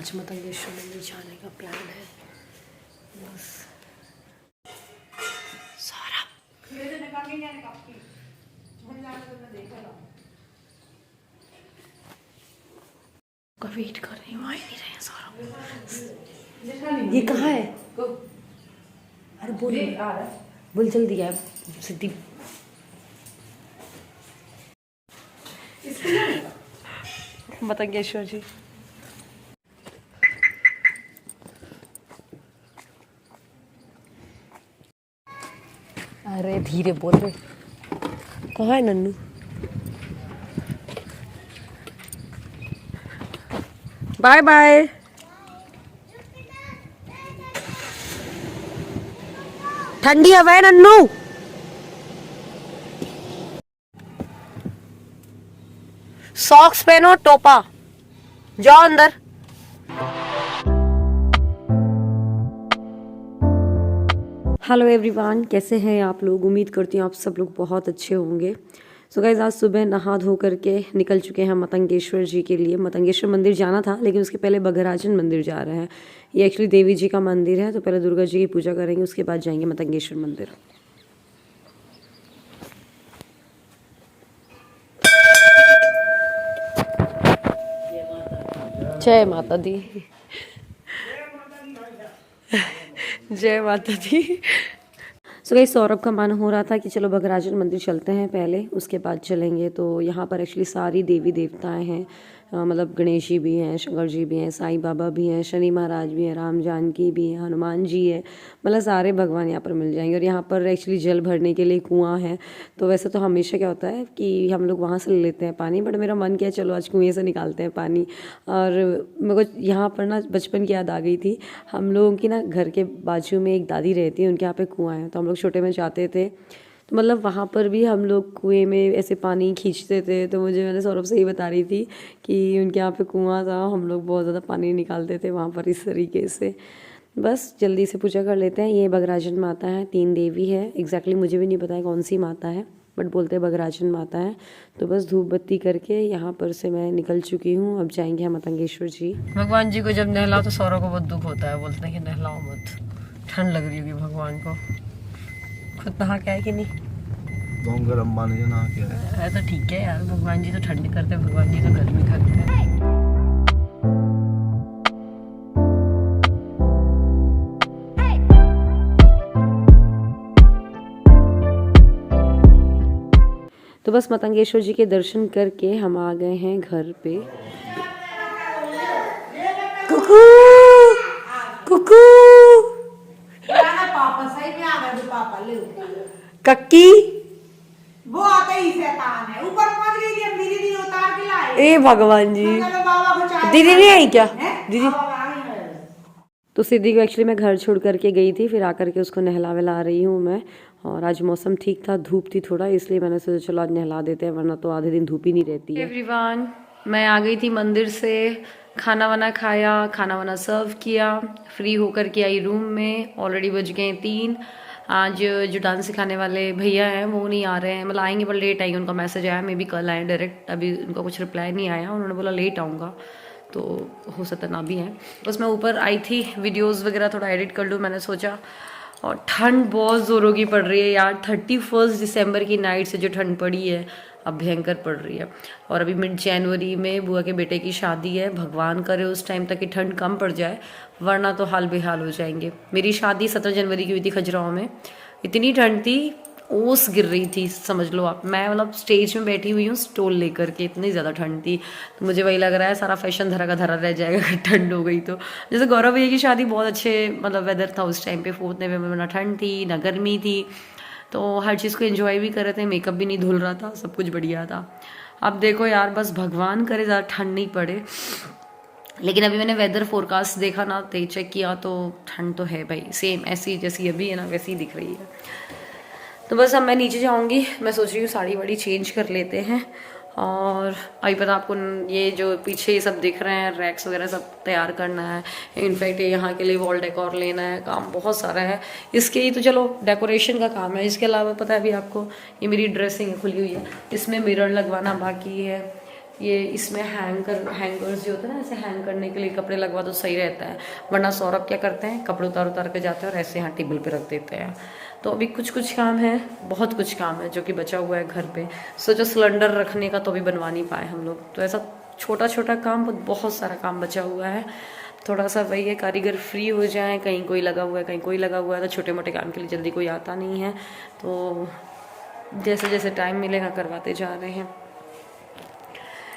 आज मतंगेश्वर मंदिर जाने का प्लान है बस। सौरभ का वेट कर रही हूँ, आ ही नहीं रहे हैं सौरभ। ये कहाँ है? अरे बोल बोल जल्दी यार सिद्धि। मतंगेश्वर जी अरे धीरे बोल रहे। कहाँ है नन्नू? Bye bye. ठंडी हवा है नन्नू। सॉक्स पहनो, टोपा, जाओ अंदर। हेलो एवरीवन, कैसे हैं आप लोग? उम्मीद करती हूँ आप सब लोग बहुत अच्छे होंगे। सो गाइस, आज सुबह नहा धो करके निकल चुके हैं मतंगेश्वर जी के लिए। मतंगेश्वर मंदिर जाना था लेकिन उसके पहले बघराजन मंदिर जा रहे हैं। ये एक्चुअली देवी जी का मंदिर है, तो पहले दुर्गा जी की पूजा करेंगे, उसके बाद जाएंगे मतंगेश्वर मंदिर। जय माता दी। जय माता दी। सो गाइस, सौरभ का मन हो रहा था कि चलो बघराजन मंदिर चलते हैं पहले, उसके बाद चलेंगे। तो यहाँ पर एक्चुअली सारी देवी देवताएं हैं, मतलब गणेश जी भी हैं, शंकर जी भी हैं, साईं बाबा भी हैं, शनि महाराज भी हैं, राम जानकी भी हैं, हनुमान जी है, मतलब सारे भगवान यहाँ पर मिल जाएंगे। और यहाँ पर एक्चुअली जल भरने के लिए कुआं है। तो वैसे तो हमेशा क्या होता है कि हम लोग वहाँ से ले लेते हैं पानी, बट मेरा मन किया चलो आज कुएँ से निकालते हैं पानी। और मेरे को यहाँ पर ना बचपन की याद आ गई थी। हम लोगों की ना घर के बाजू में एक दादी रहती है, उनके यहाँ पे कुआं है, तो हम लोग छोटे में जाते थे। तो मतलब वहाँ पर भी हम लोग कुएं में ऐसे पानी खींचते थे। तो मैंने सौरभ से ही बता रही थी कि उनके यहाँ पे कुआं था, हम लोग बहुत ज़्यादा पानी निकालते थे वहाँ पर इस तरीके से। बस जल्दी से पूजा कर लेते हैं। ये बघराजन माता है, 3 देवी है। एग्जैक्टली मुझे भी नहीं पता है कौन सी माता है, बट बोलते हैं बघराजन माता है। तो बस धूप बत्ती करके यहाँ पर से मैं निकल चुकी हूँ। अब जाएंगे हम मतंगेश्वर जी। भगवान जी को जब नहलाओ तो सौरभ को बहुत दुख होता है, बोलते हैं कि नहलाओ मत, ठंड लग रही होगी भगवान को। खुद नहा के आए कि नहीं? गरम पानी से नहा के आए। तो ठीक है यार, भगवान जी तो ठंड करते हैं, भगवान जी तो गर्मी करते हैं। तो बस मतंगेश्वर जी के दर्शन करके हम आ गए हैं घर पे। कुकू कुकू कक्की वो आता ही शैतान है। ऊपर पहुंच गई थी, हम दीदी दी उतार के लाए। ए भगवान जी, चलो बाबा को चाय दीदी नहीं आई क्या? दीदी तो सिद्धि को एक्चुअली मैं घर छोड़ करके गई थी, फिर आकर के उसको नहला वहला रही हूँ मैं। और आज मौसम ठीक था, धूप थी थोड़ा, इसलिए मैंने सोचा चलो आज नहला देते हैं, वरना तो आधे दिन धूप ही नहीं रहती है। एवरीवन, मैं आ गई थी मंदिर से, खाना वाना खाया, खाना वाना सर्व किया, फ्री होकर के आई रूम में। ऑलरेडी बज गए 3। आज जो डांस सिखाने वाले भैया हैं वो नहीं आ रहे हैं, मतलब आएंगे पर लेट आएंगे। उनका मैसेज आया, मे भी कल आए डायरेक्ट, अभी उनका कुछ रिप्लाई नहीं आया। उन्होंने बोला लेट आऊँगा, तो हो सकता ना भी है। बस मैं ऊपर आई थी, वीडियोस वगैरह थोड़ा एडिट कर लूँ मैंने सोचा। और ठंड बहुत ज़ोरों की पड़ रही है यार। 31 दिसंबर की नाइट से जो ठंड पड़ी है अब भयंकर पड़ रही है। और अभी मिड जनवरी में बुआ के बेटे की शादी है, भगवान करे उस टाइम तक कि ठंड कम पड़ जाए, वरना तो हाल बेहाल हो जाएंगे। मेरी शादी 17 जनवरी की हुई थी खजुराहो में। इतनी ठंड थी, ओस गिर रही थी, समझ लो आप। मैं मतलब स्टेज में बैठी हुई हूँ स्टोल लेकर के, इतनी ज़्यादा ठंड थी। तो मुझे वही लग रहा है सारा फैशन धरा का धरा रह जाएगा अगर ठंड हो गई तो। जैसे गौरव भैया की शादी बहुत अच्छे मतलब वेदर था उस टाइम पे, 4 नवंबर में, ना ठंड थी ना गर्मी थी, तो हर चीज़ को एंजॉय भी कर रहे थे, मेकअप भी नहीं धुल रहा था, सब कुछ बढ़िया था। अब देखो यार, बस भगवान करे ज़्यादा ठंड नहीं पड़े। लेकिन अभी मैंने वेदर फोरकास्ट देखा ना, तो चेक किया तो ठंड तो है भाई, सेम ऐसी जैसी अभी है ना वैसी ही दिख रही है। तो बस अब मैं नीचे जाऊंगी, मैं सोच रही हूँ साड़ी वाड़ी चेंज कर लेते हैं। और अभी पता आपको, ये जो पीछे ये सब दिख रहे हैं रैक्स वगैरह सब तैयार करना है। इनफैक्ट यहाँ के लिए वॉल डेकोर लेना है, काम बहुत सारा है। इसके ही तो चलो डेकोरेशन का काम है, इसके अलावा पता है अभी आपको ये मेरी ड्रेसिंग खुली हुई है, इसमें मिरर लगवाना बाकी है। ये इसमें हैंगर्स जो होते हैं ना, ऐसे हैंग करने के लिए कपड़े लगवा दो, सही रहता है। वरना सौरभ क्या करते हैं, कपड़े उतार उतार के जाते हैं और ऐसे यहाँ टेबल पे रख देते हैं। तो अभी कुछ कुछ काम है, बहुत कुछ काम है जो कि बचा हुआ है घर पे। सोचो सिलेंडर रखने का तो भी बनवा नहीं पाए हम लोग, तो ऐसा छोटा छोटा काम, बहुत सारा काम बचा हुआ है। थोड़ा सा वही है, कारीगर फ्री हो जाए, कहीं कोई लगा हुआ है कहीं कोई लगा हुआ है, तो छोटे मोटे काम के लिए जल्दी कोई आता नहीं है। तो जैसे जैसे टाइम मिलेगा करवाते जा रहे हैं।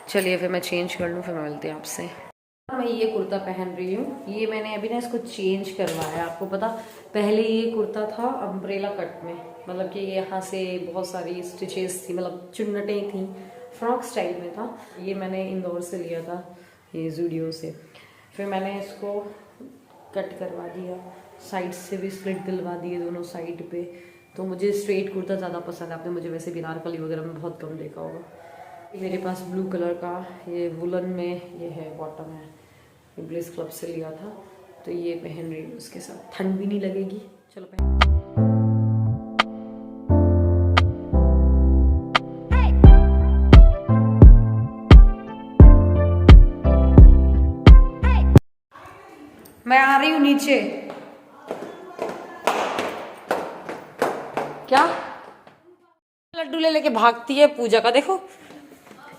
चलिए फिर मैं चेंज कर लूँ, फिर मैं मिलती हूँ आपसे। मैं ये कुर्ता पहन रही हूँ, ये मैंने अभी ना इसको चेंज करवाया। आपको पता, पहले ये कुर्ता था अम्ब्रेला कट में, मतलब कि यहाँ से बहुत सारी स्टिचेस थी, मतलब चुन्नटें थी, फ्रॉक स्टाइल में था। ये मैंने इंदौर से लिया था, ये ज़ूडियो से। फिर मैंने इसको कट करवा दिया, साइड से भी स्लिट दिलवा दिए दोनों साइड पे। तो मुझे स्ट्रेट कुर्ता ज़्यादा पसंद है। आपने मुझे वैसे भी अनारकली वगैरह में बहुत कम देखा होगा। मेरे पास ब्लू कलर का ये वुलन में ये है, बॉटम है, ये ब्लेस क्लब से लिया था। तो ये पहन रही हूँ, उसके साथ ठंड भी नहीं लगेगी। चलो पहन। मैं आ रही हूँ नीचे। क्या लड्डू ले लेके भागती है पूजा का, देखो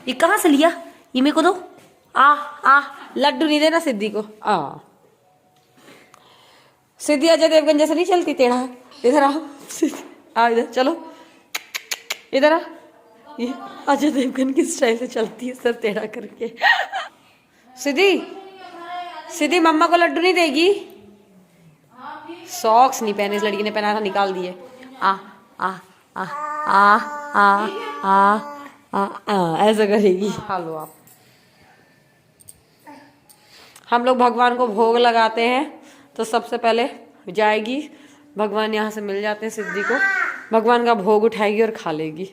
ये कहाँ से लिया, ये मेरे को दो। आ लड्डू नहीं देना सिद्धि को। सिद्धि अजय देवगन जैसे नहीं चलती, टेढ़ा। इधर आओ, आ इधर, चलो इधर आ। ये अजय देवगन की स्टाइल से चलती है, सर टेढ़ा करके। सिद्धि मम्मा को लड्डू नहीं देगी। सॉक्स नहीं पहने इस लड़की ने, पहना था निकाल दिए। आ आ आ आ आ आ आ ऐसा करेगी। हालो आप। हम लोग भगवान को भोग लगाते हैं, तो सबसे पहले जाएगी भगवान, यहाँ से मिल जाते हैं सिद्धि को, भगवान का भोग उठाएगी और खा लेगी।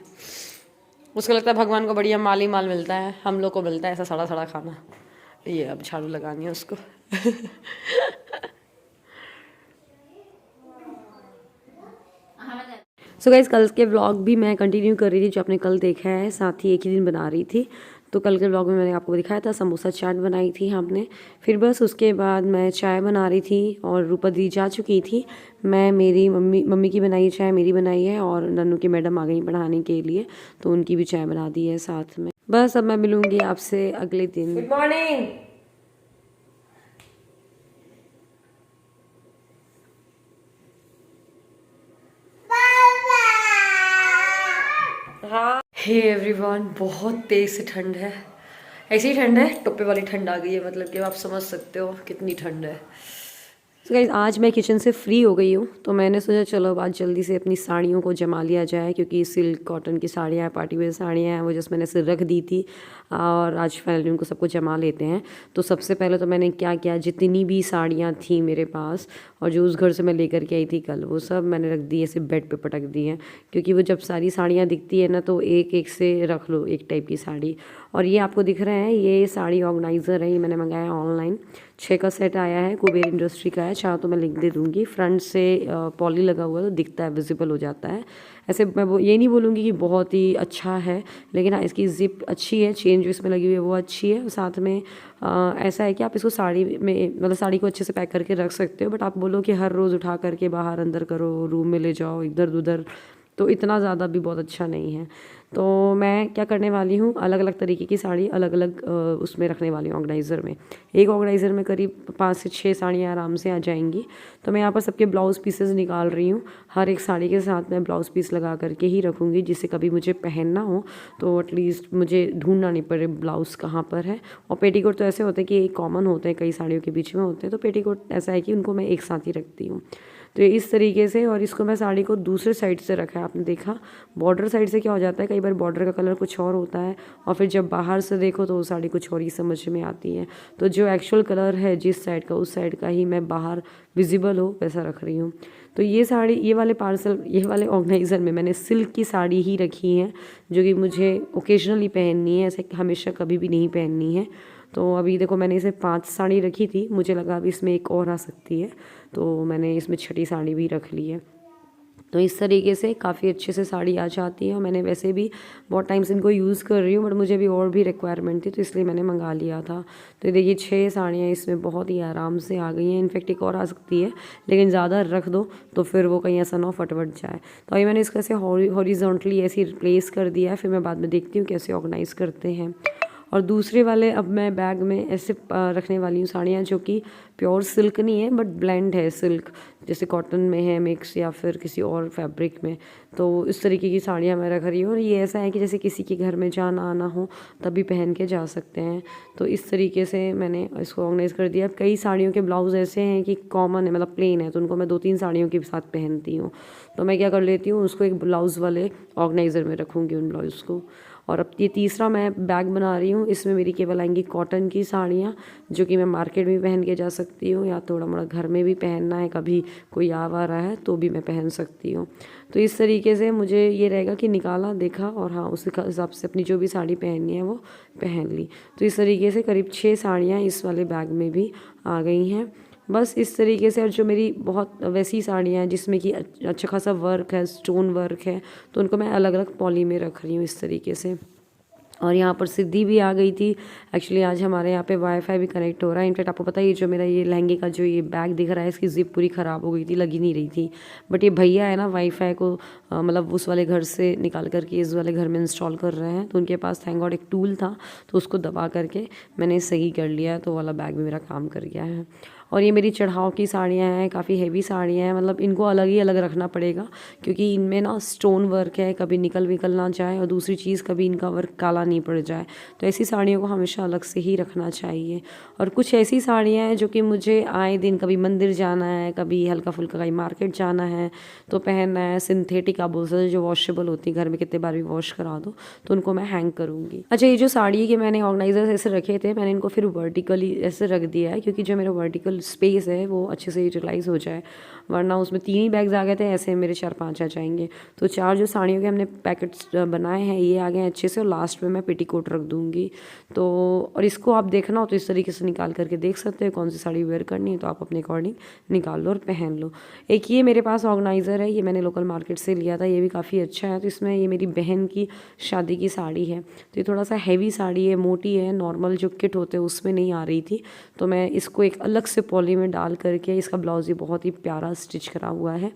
उसको लगता है भगवान को बढ़िया माल ही माल मिलता है, हम लोग को मिलता है ऐसा सड़ा सड़ा खाना। ये अब झाड़ू लगानी है उसको। सो गाइस, कल के व्लॉग भी मैं कंटिन्यू कर रही थी जो आपने कल देखा है, साथ ही एक ही दिन बना रही थी। तो कल के व्लॉग में मैंने आपको दिखाया था, समोसा चाट बनाई थी हमने। फिर बस उसके बाद मैं चाय बना रही थी और रूपा दी जा चुकी थी। मैं मेरी मम्मी की बनाई चाय मेरी बनाई है, और नन्नू की मैडम आ गई पढ़ाने के लिए, तो उनकी भी चाय बना दी है साथ में। बस अब मैं मिलूंगी आपसे अगले दिन। Good morning. हे एवरीवन, बहुत तेज से ठंड है, ऐसी ठंड है, टोपे वाली ठंड आ गई है, मतलब कि आप समझ सकते हो कितनी ठंड है। तो गाइस, आज मैं किचन से फ्री हो गई हूँ, तो मैंने सोचा चलो अब आज जल्दी से अपनी साड़ियों को जमा लिया जाए, क्योंकि सिल्क कॉटन की साड़ियाँ हैं, पार्टी वेयर साड़ियाँ हैं, वो जस्ट मैंने सिर रख दी थी और आज फाइनली उनको सबको जमा लेते हैं। तो सबसे पहले तो मैंने क्या किया, जितनी भी साड़ियाँ थी मेरे पास और जो उस घर से मैं लेकर के आई थी कल, वो सब मैंने रख दी, ऐसे बेड पे पटक दी हैं, क्योंकि वो जब सारी साड़ियाँ दिखती है ना, तो एक एक से रख लो एक टाइप की साड़ी। और ये आपको दिख रहे हैं, ये साड़ी ऑर्गेनाइज़र है, ये मैंने मंगाया ऑनलाइन, 6 का सेट आया है, कुबेर इंडस्ट्री का है। चाहो तो मैं लिंक दे दूँगी। फ्रंट से पॉली लगा हुआ है तो दिखता है, विजिबल हो जाता है। ऐसे मैं वो ये नहीं बोलूँगी कि बहुत ही अच्छा है, लेकिन हाँ इसकी जिप अच्छी है, चेन जो इसमें लगी हुई है वो अच्छी है। साथ में ऐसा है कि आप इसको साड़ी में, मतलब साड़ी को अच्छे से पैक करके रख सकते हो, बट आप बोलो कि हर रोज़ उठा करके बाहर अंदर करो, रूम में ले जाओ, इधर उधर, तो इतना ज़्यादा भी बहुत अच्छा नहीं है। तो मैं क्या करने वाली हूँ, अलग अलग तरीके की साड़ी अलग अलग उसमें रखने वाली हूँ ऑर्गेनाइज़र में। एक ऑर्गेनाइज़र में करीब 5 से 6 साड़ियाँ आराम से आ जाएंगी। तो मैं यहाँ पर सबके ब्लाउज़ पीसेस निकाल रही हूँ, हर एक साड़ी के साथ मैं ब्लाउज़ पीस लगा करके ही रखूँगी, जिससे कभी मुझे पहनना हो तो एटलीस्ट मुझे ढूंढना नहीं पड़े ब्लाउज़ कहाँ पर है। और पेटीकोट तो ऐसे होते हैं कि कॉमन होते हैं, कई साड़ियों के बीच में होते हैं, तो पेटीकोट ऐसा है कि उनको मैं एक साथ ही रखती हूँ। तो ये इस तरीके से, और इसको मैं साड़ी को दूसरे साइड से रखा है, आपने देखा बॉर्डर साइड से क्या हो जाता है, कई बार बॉर्डर का कलर कुछ और होता है और फिर जब बाहर से देखो तो वो साड़ी कुछ और ही समझ में आती है। तो जो एक्चुअल कलर है जिस साइड का, उस साइड का ही मैं बाहर विजिबल हो वैसा रख रही हूँ। तो ये साड़ी, ये वाले पार्सल, ये वाले ऑर्गेनाइज़र में मैंने सिल्क की साड़ी ही रखी है, जो कि मुझे ओकेजनली पहननी है, ऐसे हमेशा कभी भी नहीं पहननी है। तो अभी देखो मैंने इसे 5 साड़ी रखी थी, मुझे लगा अभी इसमें एक और आ सकती है, तो मैंने इसमें 6ठी साड़ी भी रख ली है। तो इस तरीके से काफ़ी अच्छे से साड़ी आ जाती है। और मैंने वैसे भी बहुत टाइम से इनको यूज़ कर रही हूँ, बट मुझे भी और भी रिक्वायरमेंट थी तो इसलिए मैंने मंगा लिया था। तो देखिए 6 साड़ियाँ इसमें बहुत ही आराम से आ गई हैं। इनफैक्ट एक और आ सकती है, लेकिन ज़्यादा रख दो तो फिर वो कहीं ऐसा ना हो फटवट जाए। तो अभी मैंने इसको ऐसे हॉरिजॉन्टली ऐसे रिप्लेस कर दिया है, फिर मैं बाद में देखती हूँ कैसे ऑर्गेनाइज़ करते हैं। और दूसरे वाले अब मैं बैग में ऐसे रखने वाली हूँ साड़ियाँ जो कि प्योर सिल्क नहीं है बट ब्लेंड है सिल्क, जैसे कॉटन में है मिक्स या फिर किसी और फैब्रिक में। तो इस तरीके की साड़ियाँ मैं रख रही हूँ। और ये ऐसा है कि जैसे किसी के घर में जाना आना हो तभी पहन के जा सकते हैं। तो इस तरीके से मैंने इसको ऑर्गेनाइज़ कर दिया। कई साड़ियों के ब्लाउज़ ऐसे हैं कि कॉमन है, मतलब प्लेन है, तो उनको मैं 2-3 साड़ियों के साथ पहनती हूँ। तो मैं क्या कर लेती हूँ, उसको एक ब्लाउज़ वाले ऑर्गेनाइज़र में रखूँगी उन ब्लाउज़ को। और अब ये तीसरा मैं बैग बना रही हूँ, इसमें मेरी केवल आएंगी कॉटन की साड़ियाँ जो कि मैं मार्केट में पहन के जा सकती हूँ या थोड़ा मोड़ा घर में भी पहनना है, कभी कोई आ रहा है तो भी मैं पहन सकती हूँ। तो इस तरीके से मुझे ये रहेगा कि निकाला, देखा और हाँ उसी हिसाब से अपनी जो भी साड़ी पहननी है वो पहन ली। तो इस तरीके से करीब 6 साड़ियाँ इस वाले बैग में भी आ गई हैं। बस इस तरीके से। और जो मेरी बहुत वैसी साड़ियाँ हैं जिसमें कि अच्छा खासा वर्क है, स्टोन वर्क है, तो उनको मैं अलग अलग पॉली में रख रही हूँ इस तरीके से। और यहाँ पर सिद्धि भी आ गई थी। एक्चुअली आज हमारे यहाँ पे वाईफाई भी कनेक्ट हो रहा है। इनफैक्ट आपको पता है ये जो मेरा ये लहंगे का जो ये बैग दिख रहा है इसकी जिप पूरी ख़राब हो गई थी, लगी नहीं रही थी। बट ये भैया है ना वाईफाई को मतलब उस वाले घर से निकाल करके इस वाले घर में इंस्टॉल कर रहे हैं, तो उनके पास थैंक गॉड एक टूल था तो उसको दबा करके मैंने सही कर लिया है, तो वाला बैग भी मेरा काम कर गया है। और ये मेरी चढ़ाव की साड़ियाँ हैं, काफ़ी हेवी साड़ियाँ हैं, मतलब इनको अलग ही अलग रखना पड़ेगा क्योंकि इनमें ना स्टोन वर्क है, कभी निकल ना जाए और दूसरी चीज़ कभी इनका वर्क काला नहीं पड़ जाए। तो ऐसी साड़ियों को हमेशा अलग से ही रखना चाहिए। और कुछ ऐसी साड़ियाँ हैं जो कि मुझे आए दिन कभी मंदिर जाना है, कभी हल्का फुल्का कहीं मार्केट जाना है तो पहनना है। सिंथेटिक आप बोल सकते हो, जो वॉशेबल होती है, घर में कितने बार भी वॉश करा दो तो उनको मैं हैंग करूँगी। अच्छा, ये जो साड़ी के मैंने ऑर्गेनाइजर्स ऐसे रखे थे, मैंने इनको फिर वर्टिकली ऐसे रख दिया है क्योंकि जो मेरा वर्टिकल स्पेस है वो अच्छे से यूटिलाइज हो जाए, वरना उसमें 3 ही बैग्स आ गए थे, ऐसे मेरे 4-5 आ जाएंगे। तो 4 जो साड़ियों के हमने पैकेट्स बनाए हैं ये आ गए अच्छे से, और लास्ट में मैं पेटीकोट रख दूँगी। तो और इसको आप देखना हो तो इस तरीके से निकाल करके देख सकते हो कौन सी साड़ी वेयर करनी है, तो आप अपने अकॉर्डिंग निकाल लो और पहन लो। एक ये मेरे पास ऑर्गेनाइज़र है, ये मैंने लोकल मार्केट से लिया था, ये भी काफ़ी अच्छा है। तो इसमें ये मेरी बहन की शादी की साड़ी है, तो ये थोड़ा सा हैवी साड़ी है, मोटी है, नॉर्मल जो किट होते हैं उसमें नहीं आ रही थी, तो मैं इसको एक अलग से पॉली में डाल करके, इसका ब्लाउज़ ये बहुत ही प्यारा स्टिच करा हुआ है,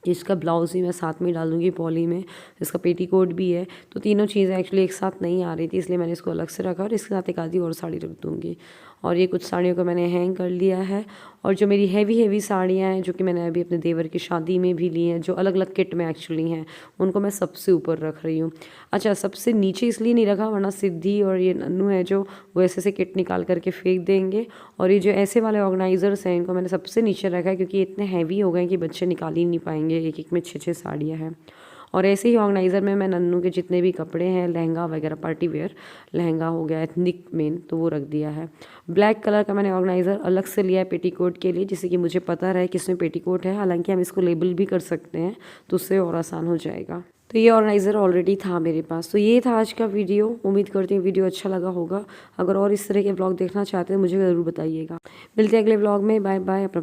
इसका ब्लाउज़ भी मैं साथ में डाल दूँगी पॉली में, इसका पेटीकोट भी है। तो तीनों चीज़ें एक्चुअली एक साथ नहीं आ रही थी इसलिए मैंने इसको अलग से रखा और इसके साथ एक आधी और साड़ी रख दूँगी। और ये कुछ साड़ियों को मैंने हैंग कर लिया है। और जो मेरी हेवी साड़ियाँ हैं जो कि मैंने अभी अपने देवर की शादी में भी ली हैं, जो अलग अलग किट में एक्चुअली हैं, उनको मैं सबसे ऊपर रख रही हूँ। अच्छा, सबसे नीचे इसलिए नहीं रखा वरना सिद्धि और ये नन्नू है जो वो ऐसे से किट निकाल करके फेंक देंगे। और ये जो ऐसे वाले ऑर्गेनाइजर्स हैं इनको मैंने सबसे नीचे रखा है क्योंकि इतने हैवी हो गए कि बच्चे निकाल ही नहीं पाएंगे, एक एक में 6-6 साड़ियाँ हैं। और ऐसे ही ऑर्गेनाइज़र में मैं नन्नू के जितने भी कपड़े हैं, लहंगा वगैरह, पार्टी वेयर लहंगा हो गया, एथनिक मेन, तो वो रख दिया है। ब्लैक कलर का मैंने ऑर्गेनाइज़र अलग से लिया है पेटीकोट के लिए, जिससे कि मुझे पता रहे किसमें पेटीकोट है। हालांकि हम इसको लेबल भी कर सकते हैं तो उससे और आसान हो जाएगा। तो ये ऑर्गेनाइज़र ऑलरेडी था मेरे पास। तो ये था आज का वीडियो। उम्मीद करती हूँ वीडियो अच्छा लगा होगा। अगर और इस तरह के व्लॉग देखना चाहते हैं मुझे ज़रूर बताइएगा। मिलते हैं अगले व्लॉग में। Bye bye. अपना